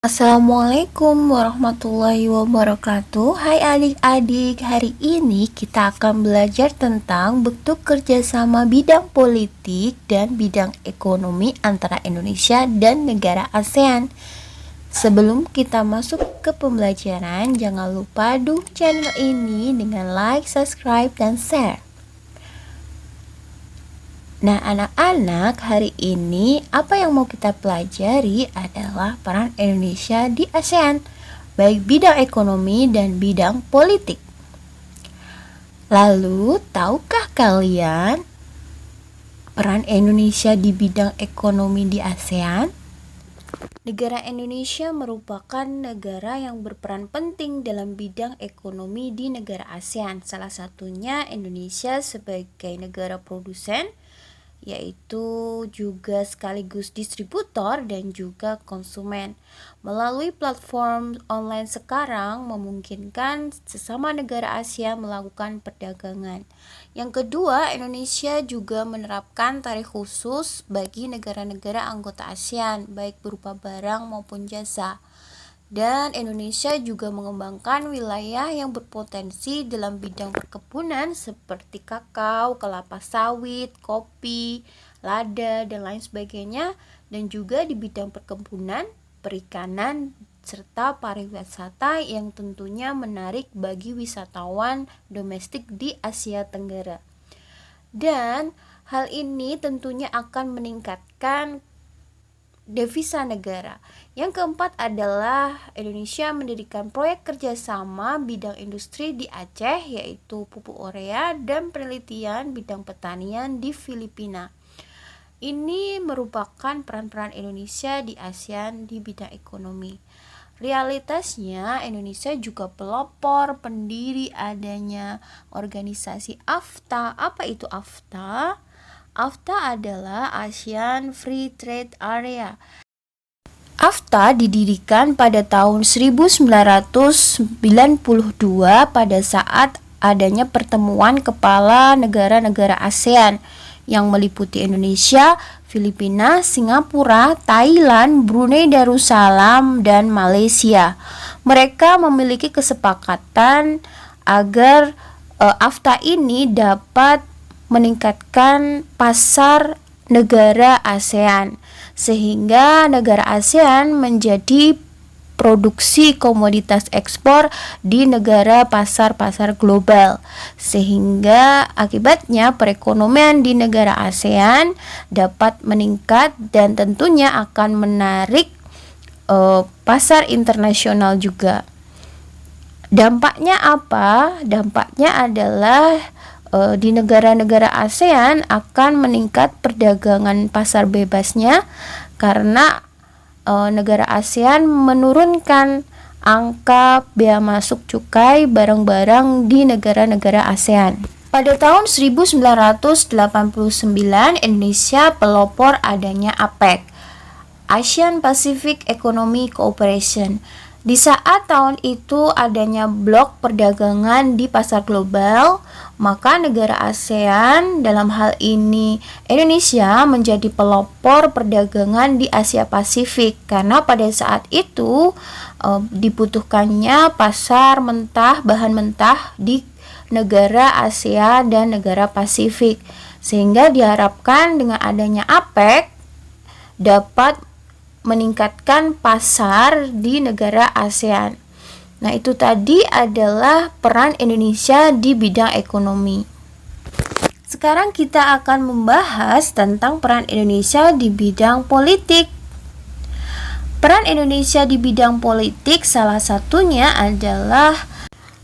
Assalamualaikum warahmatullahi wabarakatuh. Hai adik-adik, hari ini kita akan belajar tentang bentuk kerjasama bidang politik dan bidang ekonomi antara Indonesia dan negara ASEAN. Sebelum kita masuk ke pembelajaran, jangan lupa dukung channel ini dengan like, subscribe, dan share. Nah, anak-anak, hari ini apa yang mau kita pelajari adalah peran Indonesia di ASEAN, baik bidang ekonomi dan bidang politik. Lalu, tahukah kalian peran Indonesia di bidang ekonomi di ASEAN? Negara Indonesia merupakan negara yang berperan penting dalam bidang ekonomi di negara ASEAN. Salah satunya Indonesia sebagai negara produsen, yaitu juga sekaligus distributor dan juga konsumen. Melalui platform online sekarang memungkinkan sesama negara Asia melakukan perdagangan. Yang kedua, Indonesia juga menerapkan tarif khusus bagi negara-negara anggota ASEAN, baik berupa barang maupun jasa. Dan Indonesia juga mengembangkan wilayah yang berpotensi dalam bidang perkebunan seperti kakao, kelapa sawit, kopi, lada, dan lain sebagainya, dan juga di bidang perkebunan, perikanan, serta pariwisata yang tentunya menarik bagi wisatawan domestik di Asia Tenggara. Dan hal ini tentunya akan meningkatkan devisa negara. Yang keempat adalah Indonesia mendirikan proyek kerjasama bidang industri di Aceh, yaitu pupuk urea dan penelitian bidang pertanian di Filipina. Ini merupakan peran-peran Indonesia di ASEAN di bidang ekonomi. Realitasnya, Indonesia juga pelopor pendiri adanya organisasi AFTA. Apa itu AFTA? AFTA adalah ASEAN Free Trade Area. AFTA didirikan pada tahun 1992 pada saat adanya pertemuan kepala negara-negara ASEAN yang meliputi Indonesia, Filipina, Singapura, Thailand, Brunei Darussalam, dan Malaysia. Mereka memiliki kesepakatan agar AFTA ini dapat meningkatkan pasar negara ASEAN, sehingga negara ASEAN menjadi produksi komoditas ekspor di negara pasar-pasar global, sehingga akibatnya perekonomian di negara ASEAN dapat meningkat dan tentunya akan menarik pasar internasional juga. Dampaknya apa? Dampaknya adalah di negara-negara ASEAN akan meningkat perdagangan pasar bebasnya karena negara ASEAN menurunkan angka bea masuk cukai barang-barang di negara-negara ASEAN. Pada tahun 1989, Indonesia pelopor adanya APEC, Asian Pacific Economic Cooperation. Di saat tahun itu adanya blok perdagangan di pasar global, maka negara ASEAN, dalam hal ini Indonesia, menjadi pelopor perdagangan di Asia Pasifik karena pada saat itu dibutuhkannya pasar mentah, bahan mentah di negara Asia dan negara Pasifik, sehingga diharapkan dengan adanya APEC dapat meningkatkan pasar di negara ASEAN. Nah, itu tadi adalah peran Indonesia di bidang ekonomi. Sekarang kita akan membahas tentang peran Indonesia di bidang politik. Peran Indonesia di bidang politik salah satunya adalah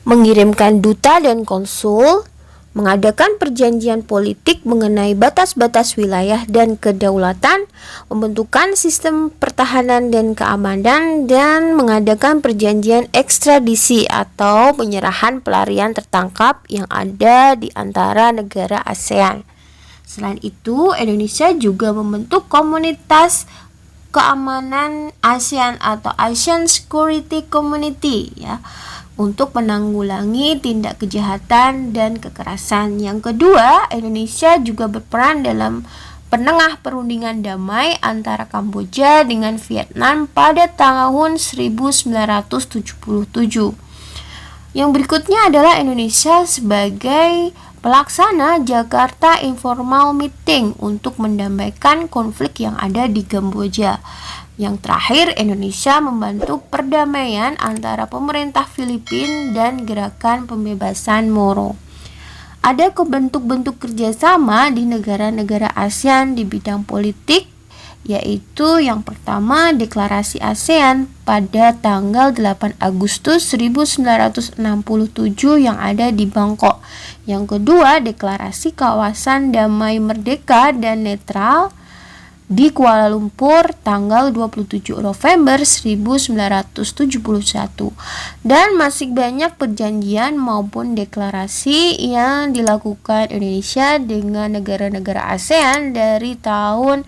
mengirimkan duta dan konsul, mengadakan perjanjian politik mengenai batas-batas wilayah dan kedaulatan, pembentukan sistem pertahanan dan keamanan, dan mengadakan perjanjian ekstradisi atau penyerahan pelarian tertangkap yang ada di antara negara ASEAN. Selain itu, Indonesia juga membentuk komunitas keamanan ASEAN atau Asian Security Community, ya, untuk menanggulangi tindak kejahatan dan kekerasan. Yang kedua, Indonesia juga berperan dalam penengah perundingan damai antara Kamboja dengan Vietnam pada tahun 1977. Yang berikutnya adalah Indonesia sebagai pelaksana Jakarta Informal Meeting untuk mendamaikan konflik yang ada di Kamboja. Yang terakhir, Indonesia membantu perdamaian antara pemerintah Filipina dan gerakan pembebasan Moro. Ada bentuk-bentuk kerjasama di negara-negara ASEAN di bidang politik, yaitu yang pertama Deklarasi ASEAN pada tanggal 8 Agustus 1967 yang ada di Bangkok. Yang kedua, Deklarasi Kawasan Damai Merdeka dan Netral di Kuala Lumpur tanggal 27 November 1971. Dan masih banyak perjanjian maupun deklarasi yang dilakukan Indonesia dengan negara-negara ASEAN dari tahun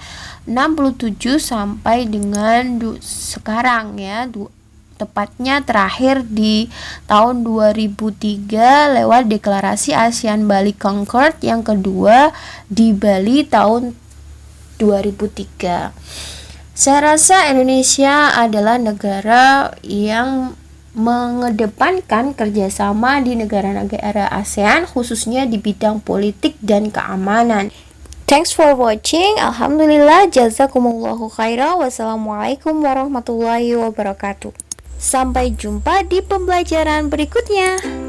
67 sampai dengan sekarang ya. Tepatnya terakhir di tahun 2003 lewat deklarasi ASEAN Bali Concord yang kedua di Bali tahun 2003. Saya rasa Indonesia adalah negara yang mengedepankan kerjasama di negara-negara ASEAN khususnya di bidang politik dan keamanan. Thanks for watching. Alhamdulillah, jazakumullahu khairan. Wassalamualaikum warahmatullahi wabarakatuh. Sampai jumpa di pembelajaran berikutnya.